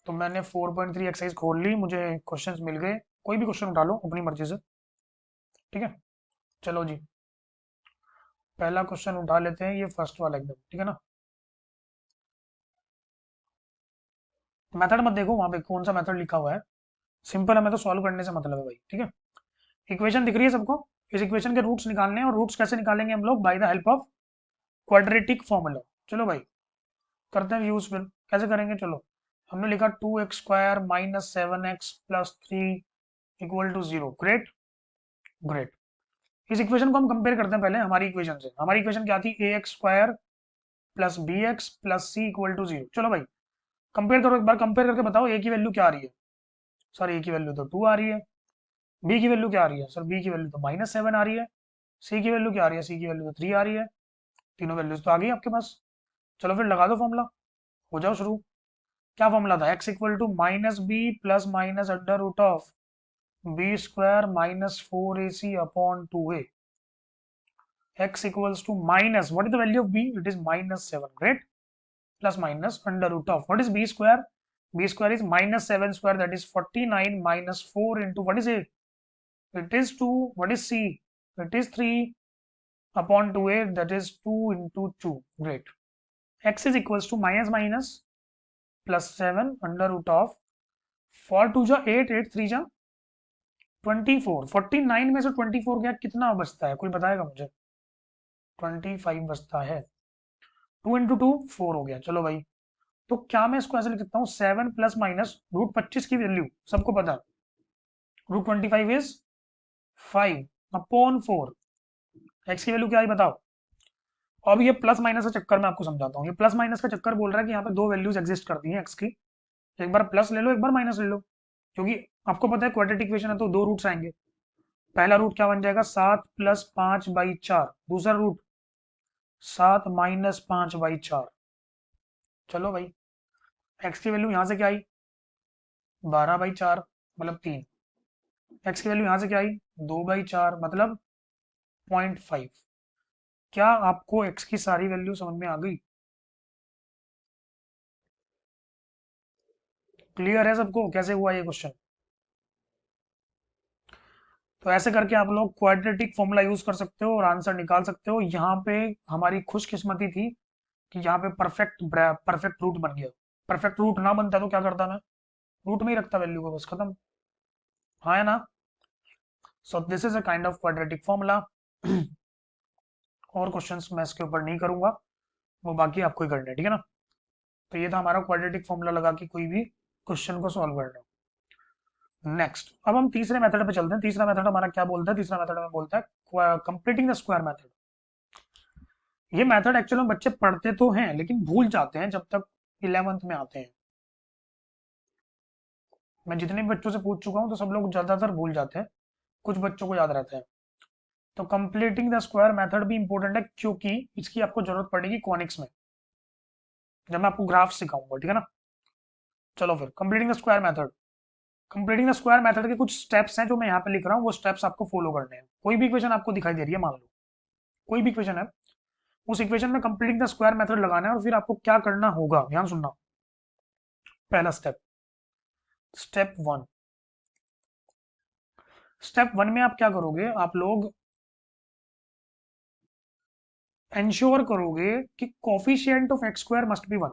तो मैंने 4.3 एक्सरसाइज खोल ली, मुझे क्वेश्चंस मिल गए। कोई भी क्वेश्चन उठा लो अपनी मर्जी से, ठीक है? चलो जी, पहला क्वेश्चन उठा लेते हैं, ये फर्स्ट वाला एकदम, ठीक है ना? मेथड मत देखो वहां पे कौन सा मेथड लिखा हुआ है, सिंपल, हमें तो सॉल्व करने से मतलब है भाई, ठीक है। इक्वेशन दिख रही है सबको? इस इक्वेशन के रूट्स निकालने हैं, और रूट्स कैसे निकालेंगे हम लोग? By the help of quadratic formula. चलो भाई करते हैं यूज, फिर कैसे करेंगे, चलो। हमने लिखा 2x² minus 7x plus 3 equal to 0। Great, great. इस इक्वेशन को हम कंपेयर करते हैं पहले हमारी इक्वेशन से। हमारी इक्वेशन क्या थी? ax² plus bx plus c equal to 0। चलो भाई कंपेयर करो, एक बार कंपेयर करके बताओ a की वैल्यू क्या आ रही है। सर a की वैल्यू तो 2 आ रही है। b की वैल्यू क्या आ रही है? सर b की वैल्यू तो -7 आ रही है। c की वैल्यू क्या आ रही है? c की वैल्यू तो 3 आ रही है। तीनों वैल्यूज तो आ गई आपके पास। चलो फिर लगा दो फॉर्मूला, हो जाओ शुरू। क्या फॉर्मूला था? x equal to minus B plus minus under root of b² minus 4ac upon 2a। x equals to minus, what is the value of b? It is -7. Great. Plus minus under root of, what is b square? B square is -7 square, that is 49 minus 4 into, what is it? It is 2. What is c? It is 3 upon 2a, that is 2 into 2. Great. X is equals to minus minus plus 7 under root of 4 2 जा 8, 8 3 जा 24। 49 में से 24 गया, कितना बचता है? कोई बताएगा मुझे? 25 बचता है। 2 इंटू 2 4 हो गया। चलो भाई, तो क्या मैं इसको ऐसे लिख सकता हूँ? 7 प्लस माइनस रूट 25 की वैल्यू सबको पता है, रूट 25 इज 5 अपॉन 4। एक्स की वैल्यू क्या है बताओ? अब ये प्लस माइनस का चक्कर मैं आपको समझाता हूँ। ये प्लस माइनस का चक्कर बोल रहा है कि यहाँ पे दो वैल्यूज एग्जिस्ट करती हैं एक्स की। एक बार प्लस ले लो, एक बार माइनस ले लो, क्योंकि आपको पता है क्वाड्रेटिक इक्वेशन है तो दो रूट्स आएंगे। पहला रूट क्या बन जाएगा? 7 + 5/4। दूसरा रूट 7 - 5/4। चलो भाई, एक्स की वैल्यू यहाँ से क्या आई? 12/4 मतलब 3। एक्स की वैल्यू यहाँ से क्या आई? 2/4 मतलब 0.5। क्या आपको एक्स की सारी वैल्यू समझ में आ गई? क्लियर है सबको कैसे हुआ ये क्वेश्चन? तो ऐसे करके आप लोग क्वाड्रेटिक फॉर्मूला यूज कर सकते हो और आंसर निकाल सकते हो। यहाँ पे हमारी खुशकिस्मती थी कि यहाँ पे परफेक्ट परफेक्ट रूट बन गया। परफेक्ट रूट ना बनता तो क्या करता मैं? रूट में ही रखता वैल्यू को, बस खत्म। हाँ है ना? So this is a kind of quadratic formula. और क्वेश्चंस मैं इसके ऊपर नहीं करूंगा, वो बाकी आपको ही करने हैं, ठीक है ना? तो ये था हमारा क्वाड्रेटिक फॉर्मूला लगा के कोई भी क्वेश्चन को सॉल्व करना। नेक्स्ट, अब हम तीसरे मेथड पे चलते हैं। तीसरा मेथड हमारा क्या बोलता है? तीसरा मेथड हमें बोलता है कंप्लीटिंग द स्क्वायर मेथड। ये मेथड एक्चुअली में बच्चे पढ़ते तो हैं लेकिन भूल जाते हैं जब तक 11th में आते हैं। मैं जितने भी बच्चों से पूछ चुका हूँ तो सब लोग ज्यादातर भूल जाते हैं, कुछ बच्चों को याद रहता है। तो कंप्लीटिंग द स्क्वायर मेथड भी इंपॉर्टेंट है, क्योंकि इसकी आपको जरूरत पड़ेगी कॉनिक्स में, जब मैं आपको ग्राफ सिखाऊंगा, ठीक है ना? चलो फिर completing the square method. Completing the square method के कुछ स्टेप्स हैं जो मैं यहाँ पे लिख रहा हूँ, वो स्टेप्स आपको फॉलो करने हैं। कोई भी इक्वेशन आपको दिखाई दे रही है, मान लो कोई भी इक्वेशन है, उस इक्वेशन में कंप्लीटिंग द स्क्वायर मेथड लगाना है, और फिर आपको क्या करना होगा ध्यान सुनना। पहला step, step one. Step one में आप क्या करोगे? आप लोग इंश्योर करोगे कि coefficient of x² must be 1।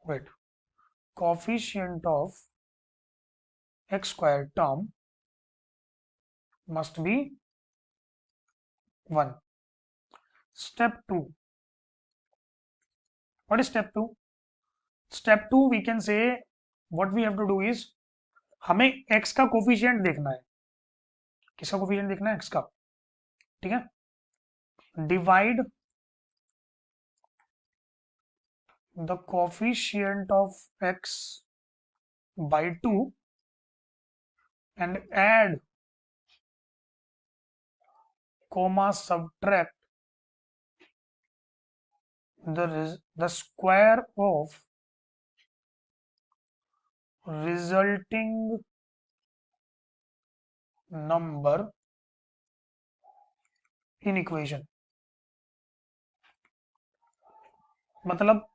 Wait, coefficient of x² term must be 1। Step two, what is step two? Step two we can say, what we have to do is, हमें x का coefficient देखना है। किसका coefficient देखना है? x का, ठीक है। Divide the coefficient of x by 2 and add, comma, subtract the square of resulting number in equation। मतलब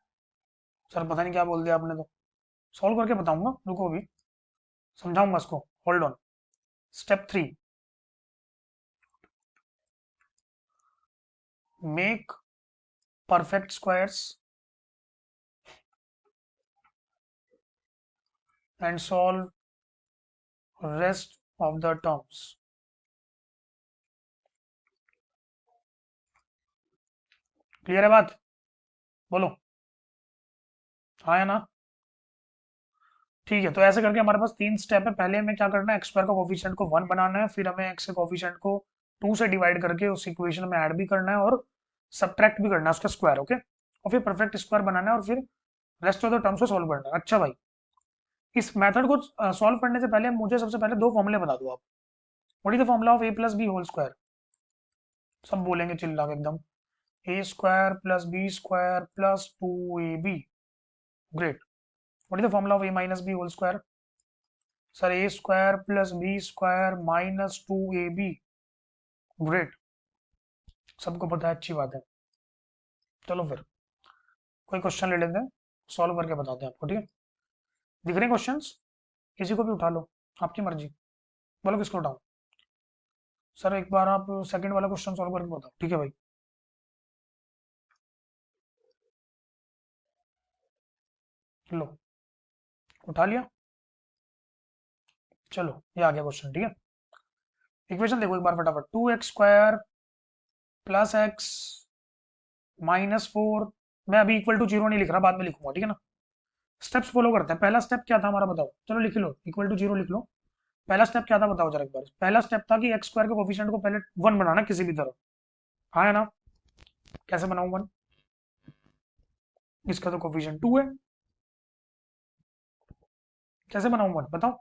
सर पता नहीं क्या बोल दिया आपने, तो सॉल्व करके बताऊंगा, रुको अभी समझाऊंगा इसको, hold on. Step three, make perfect squares and solve rest of the terms. Clear है बात? बोलो हाँ या ना? ठीक है, तो ऐसे करके हमारे पास तीन स्टेप है। पहले हमें क्या करना है, एक्स स्क्वायर का कोफिशिएंट को 1 बनाना है, फिर हमें एक्स के कोफिशिएंट को 2 से डिवाइड करके उस इक्वेशन में ऐड भी करना है और सब्ट्रैक्ट भी करना है उसका स्क्वायर, ओके। और फिर परफेक्ट स्क्वायर बनाना है और फिर रेस्ट ऑफ द टर्म्स को सॉल्व करना है। अच्छा भाई, इस मेथड को सॉल्व करने से पहले मुझे सबसे पहले दो फॉर्मूले बता दो आप। What is the formula of a plus b whole square? सब बोलेंगे चिल्ला के एकदम, a square plus b square plus 2ab। Great. What is the formula of a minus b whole square? Sir a square plus b square minus 2ab। Great, सबको पता है, अच्छी बात है। चलो फिर कोई क्वेश्चन ले लेते हैं, सॉल्व करके बताते हैं आपको, ठीक है? दिख रहे हैं क्वेश्चंस? किसी को भी उठा लो, आपकी मर्जी। बोलो किसको उठाओ। सर एक बार आप सेकंड वाला क्वेश्चन सॉल्व करके बताओ, ठीक है भाई? लो, उठा लिया। चलो ये आ गया क्वेश्चन, ठीक है। इक्वेशन देखो एक बार फटाफट, 2x² प्लस एक्स -4। मैं अभी इक्वल टू जीरो नहीं लिख रहा, बाद में लिखूंगा, ठीक है ना। स्टेप्स फॉलो करते हैं। पहला स्टेप क्या था हमारा, बताओ? चलो लिख लो, इक्वल टू जीरो लिख लो। पहला स्टेप क्या था बताओ जरा एक बार। पहला स्टेप था कि एक्स स्क्वायर के कोफिशिएंट को पहले 1 बनाना किसी भी तरह। हाँ है ना? कैसे बनाऊं 1? इसका तो कोफिशिएंट 2 है, कैसे बनाऊं 1 बताओ?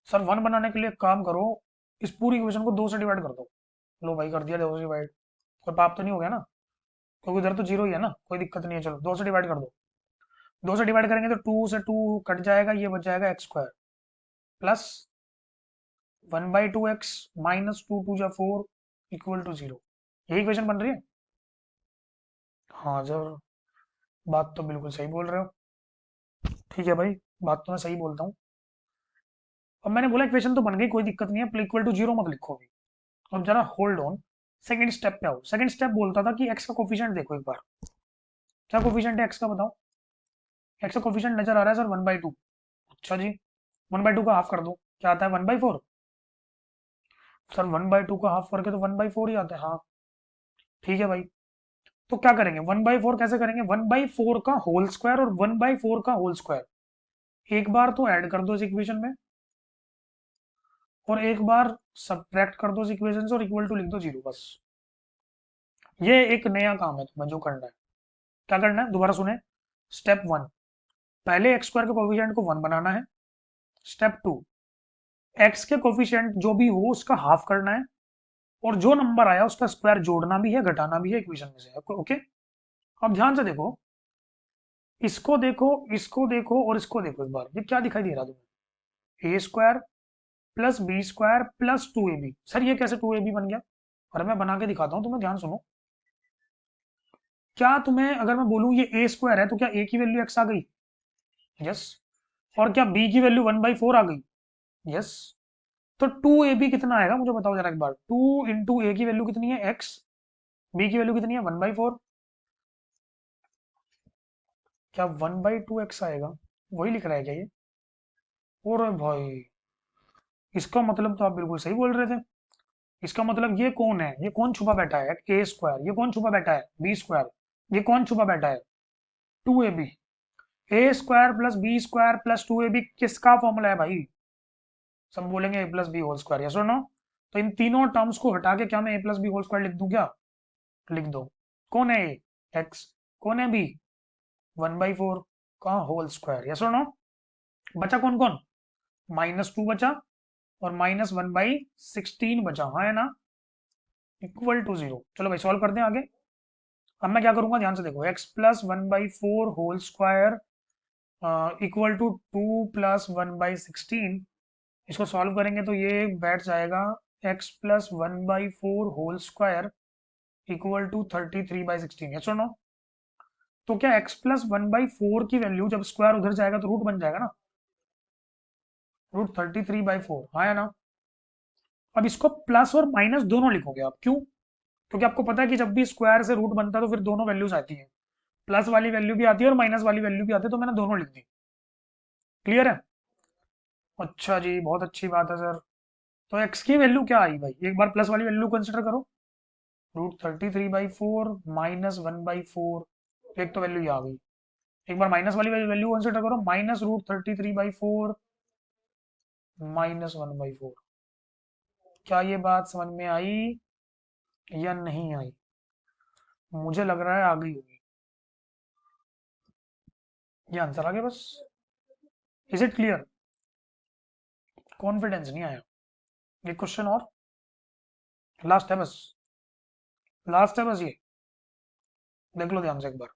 सर 1 बनाने के लिए एक काम करो, इस पूरी इक्वेशन को 2 से डिवाइड कर दो। लो भाई, कर दिया 2 से डिवाइड। कोई पाप तो नहीं हो गया ना? क्योंकि उधर तो जीरो ही है ना, कोई दिक्कत नहीं है। चलो 2 से डिवाइड कर दो। 2 से डिवाइड करेंगे तो 2 से 2 कट जाएगा, ये बच जाएगा x square plus 1/2x minus 2 2 जा 4 इक्वल टू 0। यही इक्वेशन बन रही है। हाँ जर, बात तो बिल्कुल सही बोल रहे हो। ठीक है भाई, बात तो मैं सही बोलता हूँ। अब मैंने बोला इक्वेशन तो बन गई, कोई दिक्कत नहीं है, इक्वल टू जीरो मत लिखो अभी। अब जरा होल्ड ऑन, सेकंड स्टेप पे आओ। सेकंड स्टेप बोलता था कि एक्स का कोफिशिएंट देखो एक बार। क्या कोफिशिएंट है एक्स का बताओ? एक्स का कोफिशिएंट नजर आ रहा है सर 1/2। अच्छा जी, 1/2 का हाफ कर दो, क्या आता है 1/4। सर 1/2 का हाफ करके तो 1/4 ही आता है, हाँ। ठीक है भाई, तो क्या करेंगे 1/4 कैसे करेंगे, 1/4 का होल स्क्वायर और 1/4 का होल स्क्वायर एक बार तो ऐड कर दो इस इक्वेशन में, और एक बार सब्ट्रैक्ट कर दो इस इक्वेशन से और इक्वल टू लिख दो 0 बस। ये एक नया काम है तुम्हें जो करना है। क्या करना है दोबारा सुने। स्टेप 1, पहले एक्स स्क्वायर के कोफिशिएंट को 1 बनाना है। स्टेप 2, एक्स के कोफिशिएंट जो भी हो उसका हाफ करना है, और जो नंबर आया उसका स्क्वायर जोड़ना भी है घटाना भी है इक्वेशन में से, ओके। अब ध्यान से देखो, इसको देखो, इसको देखो और इसको देखो एक बार, ये क्या दिखाई दे रहा है तुम्हें? A square plus b square plus 2ab। Sir ये कैसे 2ab बन गया? और मैं बना के दिखाता हूँ तुम्हें, ध्यान सुनो। क्या तुम्हें अगर मैं बोलूं ये ए स्क्वायर है तो क्या ए की वैल्यू एक्स आ गई? यस। और क्या बी की वैल्यू 1/4 आ गई? यस। तो 2ab कितना आएगा मुझे बताओ जरा एक बार। 2 इंटू ए की वैल्यू कितनी है एक्स, बी की वैल्यू कितनी है 1/4। क्या 1/2x आएगा? वही लिख रहा है क्या ये? और भाई, इसका मतलब तो आप बिल्कुल सही बोल रहे थे। इसका मतलब ये कौन है, ये कौन छुपा बैठा है? A square. ये कौन छुपा बैठा है? B square. ये कौन छुपा बैठा है? 2ab। A square plus b square plus 2ab किसका फॉर्मूला है भाई? सब बोलेंगे a plus b whole square, yes और नो? तो इन तीनों टर्म्स को हटा के क्या मैं a plus b whole square लिख दूं क्या? लिख दो। कौन है ए? एक्स। कौन है बी? 1/4 का होल स्क्वायर, यस और नो? बचा कौन कौन? -2 बचा और -1/16 बचा, हाँ है ना? Equal to 0। चलो भाई सॉल्व कर दें आगे। अब मैं क्या करूंगा ध्यान से देखो, x plus 1/4 whole square equal to 2 + 1/16। इसको सॉल्व करेंगे तो ये बैठ जाएगा x plus 1/4 whole square equal to 33/16, yes और नो? तो क्या x प्लस 1/4 की वैल्यू जब स्क्वायर उधर जाएगा तो रूट बन जाएगा ना, √33/4, हाँ या ना? अब इसको प्लस और माइनस दोनों लिखोगे आप, क्यों? क्योंकि आपको पता है कि जब भी स्क्वायर से रूट बनता है तो फिर दोनों वैल्यूज आती है, प्लस वाली वैल्यू भी आती है और माइनस वाली वैल्यू भी आती है, तो मैंने दोनों लिख दी। क्लियर है? अच्छा जी, बहुत अच्छी बात है सर। तो एक्स की वैल्यू क्या आई भाई, एक बार प्लस वाली वैल्यू कंसिडर करो। √33/4 -1/4। एक तो वैल्यू ये आ गई। एक बार माइनस वाली वैल्यू कंसिडर करो, -√33/4 -1/4। क्या ये बात समझ में आई या नहीं आई? मुझे लग रहा है आ गई होगी। ये आंसर आ गया बस। Is it clear? कॉन्फिडेंस नहीं आया। एक क्वेश्चन और, लास्ट है बस। लास्ट है बस ये। देख लो ध्यान से एक बार।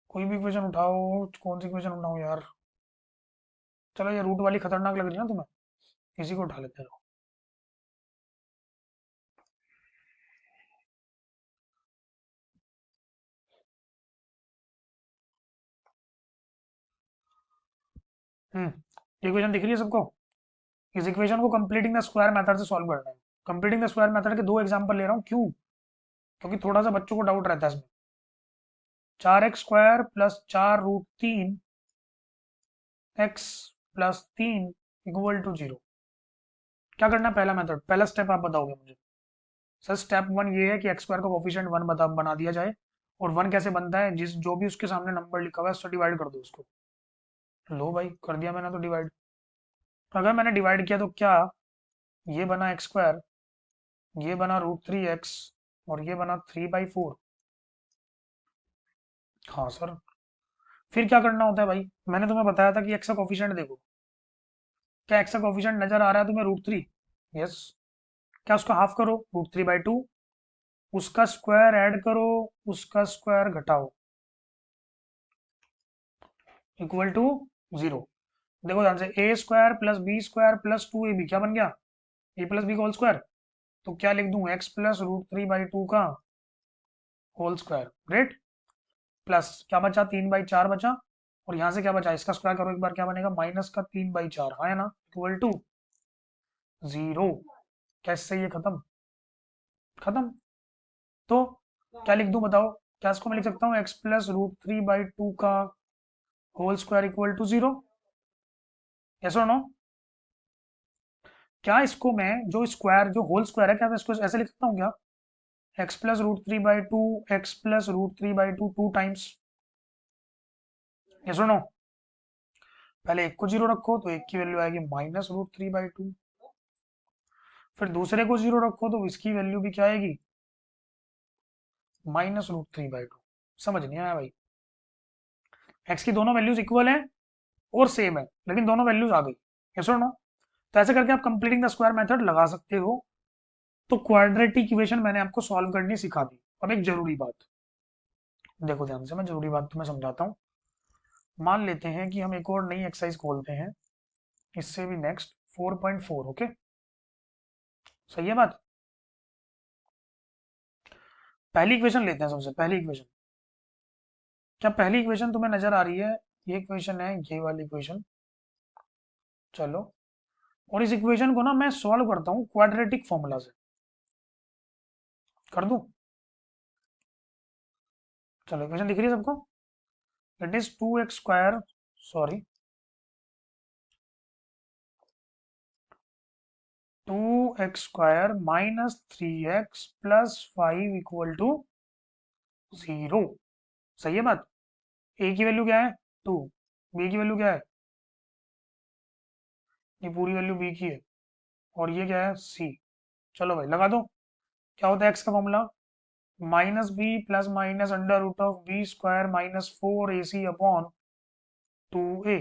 कोई भी क्वेश्चन उठाओ। कौन सी क्वेश्चन उठाओ यार। चलो, ये रूट वाली खतरनाक लग रही है ना तुम्हें, इसी को उठा लेते हैं। ये क्वेश्चन दिख रही है सबको? इस इक्वेशन को कंप्लीटिंग द स्क्वायर मेथड से सॉल्व करना है। कंप्लीटिंग द स्क्वायर मेथड के दो एग्जांपल ले रहा हूँ, क्यों? क्योंकि थोड़ा सा बच्चों को डाउट रहता है इसमें। 4x² plus 4√3 x plus 3 equal to 0। क्या करना है? पहला मेथड, पहला स्टेप आप बताओगे मुझे। सर स्टेप वन ये है कि x² का कोफिशिएंट 1 बना दिया जाए। और 1 कैसे बनता है? जिस जो भी उसके सामने नंबर लिखा हुआ है उससे डिवाइड कर दो उसको। लो भाई, कर दिया मैंने तो डिवाइड। अगर मैंने डिवाइड किया तो क्या, ये बना x², ये बना √3x, और ये बना 3/4। हाँ सर। फिर क्या करना होता है भाई? मैंने तुम्हें बताया था कि एक्स का कोफिशिएंट देखो। क्या एक्स का कोफिशिएंट नजर आ रहा है तुम्हें? √3। यस। क्या उसका हाफ करो, √3/2। उसका स्क्वायर ऐड करो, उसका स्क्वायर घटाओ, इक्वल टू 0। देखो ध्यान से, a² plus b² plus 2ab क्या बन गया? a प्लस बी का होल स्क्वायर। तो क्या लिख दूं? x प्लस √3/2 का होल स्क्वायर। ग्रेट। प्लस क्या बचा? 3/4 बचा। और यहां से क्या बचा? इसका स्क्वायर करो एक बार, क्या बनेगा? माइनस का 3/4, हाँ है ना, इक्वल टू 0। कैसे ये खत्म? खत्म। तो क्या लिख दूं बताओ? क्या इसको मैं लिख सकता हूँ? x प्लस √3/2 का whole square equal to 0? Yes और नो? क्या इसको मैं, जो स्क्वायर, जो होल स्क्वायर है, क्या मैं इसको ऐसे लिख सकता हूँ क्या? x plus √3/2, x plus √3/2 two times. Yes और नो? पहले एक को 0 रखो तो एक की वैल्यू आएगी -√3/2। फिर दूसरे को 0 रखो तो इसकी वैल्यू भी क्या आएगी? -√3/2। समझ नहीं आया भाई? x की दोनों वैल्यूज इक्वल है और सेम है, लेकिन दोनों वैल्यूज आ गई। यस और नो? तो ऐसे करके आप कंप्लीटिंग द स्क्वायर मेथड लगा सकते हो। तो क्वाड्रेटिक इक्वेशन मैंने आपको सॉल्व करनी सिखा दी। अब एक जरूरी बात, देखो ध्यान से, मैं जरूरी बात तुम्हें समझाता हूँ। मान लेते हैं कि हम एक और नई एक्सरसाइज खोलते हैं, इससे भी नेक्स्ट 4.4। ओके, सही है बात? पहली इक्वेशन लेते हैं, सबसे पहली इक्वेशन। क्या पहली इक्वेशन तुम्हें नजर आ रही है? ये इक्वेशन है, ये वाली इक्वेशन। चलो, और इस इक्वेशन को ना मैं सॉल्व करता हूँ क्वाड्रेटिक फॉर्मूला से। कर दूं? चलो, इक्वेशन दिख रही है सबको? It is 2x², sorry, 2x² -3x+5 equal to 0। सही है बात? ए की वैल्यू क्या है? 2। बी की वैल्यू क्या है? ये पूरी वैल्यू बी की है। और ये क्या है? सी। चलो भाई लगा दो। क्या होता है एक्स का formula? -b plus minus √b² -4ac upon 2a।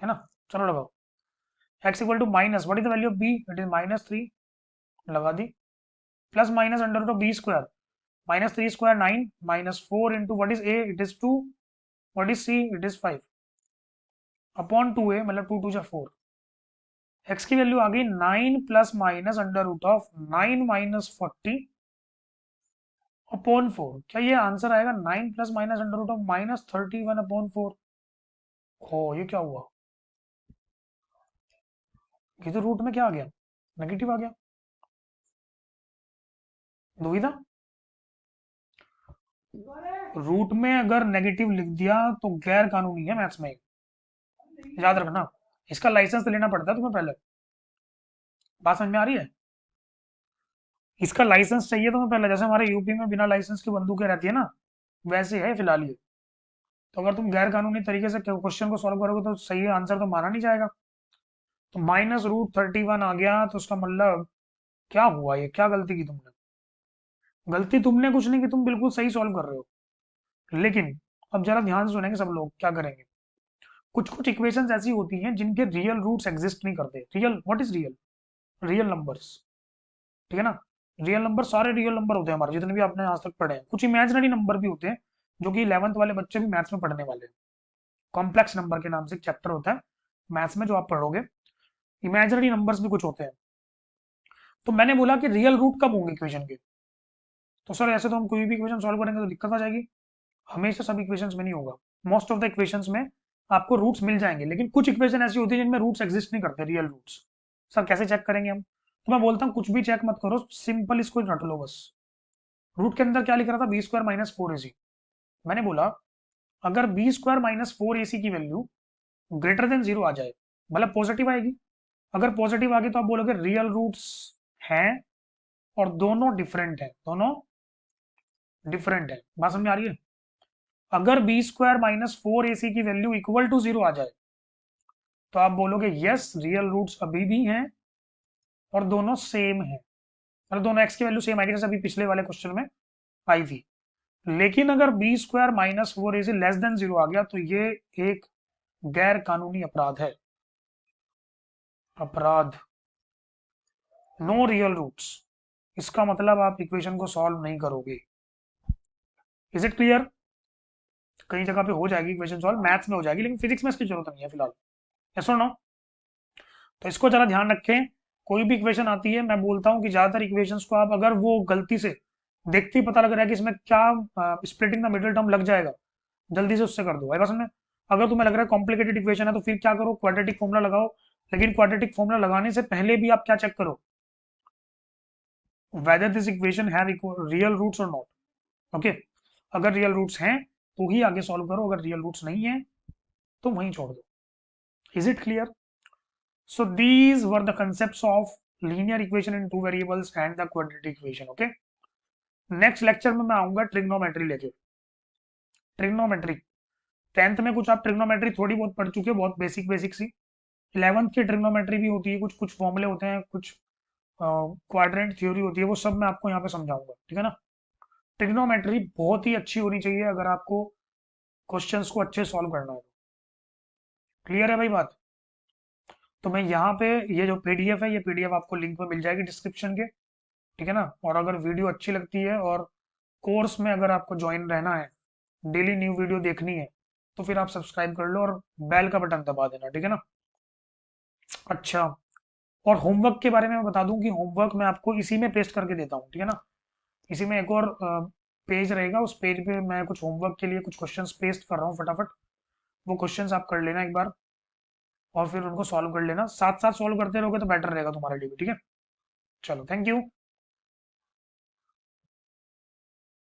है ना? चलो लगाओ। X equal to minus, what is the value of b? It is -3। लगा दी। Plus minus √b², -3² 9, -4 into what is a? It is 2। What is c? It is 5 upon 2a, मतलब 2 2 जा 4। X की value आ गई 9 प्लस माइनस √9 -40 अपॉन 4। क्या ये answer आएगा? 9 plus minus -31/4। हो, ये क्या हुआ? ये तो रूट में क्या आ गया? नेगेटिव आ गया। दुविधा? रूट में अगर नेगेटिव लिख दिया तो गैर कानूनी है मैथ्स में। याद रखना, इसका लाइसेंस तो लेना पड़ता है तुम्हें पहले। बात समझ में आ रही है? इसका लाइसेंस चाहिए तुम्हें पहले, जैसे हमारे यूपी में बिना लाइसेंस की बंदूकें रहती है ना, वैसे है फिलहाल ये। तो अगर तुम गैर कानूनी तरीके से क्वेश्चन को सॉल्व करोगे तो सही आंसर तो माना नहीं जाएगा। तो -√31 आ गया, तो उसका मतलब क्या हुआ, ये क्या गलती की तुमने? गलती तुमने कुछ नहीं की, तुम बिल्कुल सही सॉल्व कर रहे हो। लेकिन अब जरा ध्यान से सुनेंगे सब लोग, क्या करेंगे। कुछ कुछ इक्वेशंस ऐसी होती हैं जिनके रियल रूट्स एग्जिस्ट नहीं करते। Real, what is real? Real numbers, ठीक है ना। रियल नंबर, सारे रियल नंबर होते हैं हमारे जितने भी आपने आज तक पढ़े हैं। कुछ इमेजिनरी नंबर भी होते हैं, जो कि 11th वाले बच्चे भी मैथ्स में पढ़ने वाले हैं। कॉम्प्लेक्स नंबर के नाम से एक चैप्टर होता है मैथ्स में जो आप पढ़ोगे। इमेजिनरी नंबर्स भी कुछ होते हैं। तो मैंने बोला कि रियल रूट कब होंगे इक्वेशन के। तो सर ऐसे तो हम कोई भी इक्वेशन सॉल्व करेंगे तो दिक्कत आ जाएगी। हमेशा सब इक्वेशंस में नहीं होगा। मोस्ट ऑफ द इक्वेशंस में आपको रूट्स मिल जाएंगे, लेकिन कुछ इक्वेशन ऐसी होती है जिनमें रूट्स एग्जिस्ट नहीं करते, रियल रूट्स। सर कैसे चेक करेंगे हम? तो मैं बोलता हूँ कुछ भी चेक मत करो, सिंपल इसको रट लो बस। रूट के अंदर क्या लिख रहा था? b² - 4ac। मैंने बोला अगर b² - 4ac की वैल्यू ग्रेटर देन 0 आ जाए, मतलब पॉजिटिव आएगी। अगर पॉजिटिव आ गई तो आप बोलोगे रियल रूट्स हैं, और दोनों डिफरेंट है, दोनों डिफरेंट है। बात समझ में आ रही है? अगर b² - 4ac की वैल्यू इक्वल टू 0 आ जाए, तो आप बोलोगे यस, रियल रूट्स अभी भी हैं और दोनों सेम है, मतलब दोनों x की वैल्यू सेम आएगी, जैसे अभी पिछले वाले क्वेश्चन में आई थी। लेकिन अगर b² - 4ac लेस देन 0 आ गया, तो ये एक गैर कानूनी अपराध है। अपराध, नो रियल रूट्स। इसका मतलब आप इक्वेशन को सॉल्व नहीं करोगे। Is it clear? कई जगह पे हो जाएगी इक्वेशन सॉल्व, मैथ्स में हो जाएगी, लेकिन फिजिक्स में इसकी जरूरत नहीं है फिलहाल। यस और नो? तो इसको जरा ध्यान रखें। कोई भी इक्वेशन आती है, मैं बोलता हूँ कि ज्यादातर इक्वेशंस को आप अगर वो गलती से देखते ही पता लग रहा है कि इसमें क्या स्प्लिटिंग द मिडिल टर्म लग जाएगा, जल्दी से उससे कर दो। है समझ में? अगर तुम्हें लग रहा है कॉम्प्लिकेटेड इक्वेशन है, तो फिर क्या करो, क्वाड्रेटिक फॉर्मुला लगाओ। लेकिन क्वाड्रेटिक फॉर्मुला लगाने से पहले भी आप क्या चेक करो, whether this equation have real roots और नॉट। ओके, अगर रियल रूट्स हैं तो ही आगे सॉल्व करो, अगर रियल रूट्स नहीं है तो वहीं छोड़ दो। Is it clear? So these were the concepts of linear equation in two variables and the quadratic equation. Okay. Next lecture में मैं आऊंगा ट्रिग्नोमेट्री लेके। ट्रिग्नोमेट्री 10th में कुछ आप ट्रिग्नोमेट्री थोड़ी बहुत पढ़ चुके हो, बहुत बेसिक बेसिक सी। 11th की ट्रिग्नोमेट्री भी होती है, कुछ कुछ फॉर्मूले होते हैं, कुछ क्वाड्रेंट थ्योरी होती है, वो सब मैं आपको यहाँ पे समझाऊंगा, ठीक है ना। ट्रिग्नोमेट्री बहुत ही अच्छी होनी चाहिए अगर आपको क्वेश्चंस को अच्छे सॉल्व करना है। क्लियर है भाई बात? तो मैं यहाँ पे, ये जो पीडीएफ है, ये पीडीएफ आपको लिंक में मिल जाएगी डिस्क्रिप्शन के, ठीक है ना। और अगर वीडियो अच्छी लगती है और कोर्स में अगर आपको ज्वाइन रहना है, डेली न्यू वीडियो देखनी है, तो फिर आप सब्सक्राइब कर लो और बेल का बटन दबा देना, ठीक है ना। अच्छा, और होमवर्क के बारे में मैं बता दूं कि होमवर्क मैं आपको इसी में पेस्ट करके देता हूँ, ठीक है ना। इसी में एक और पेज रहेगा, उस पेज पे मैं कुछ होमवर्क के लिए कुछ क्वेश्चंस पेस्ट कर रहा हूँ फटाफट। वो क्वेश्चंस आप कर लेना एक बार, और फिर उनको सॉल्व कर लेना। साथ साथ सॉल्व करते रहोगे तो बेटर रहेगा तुम्हारे लिए भी, ठीक है। चलो, थैंक यू।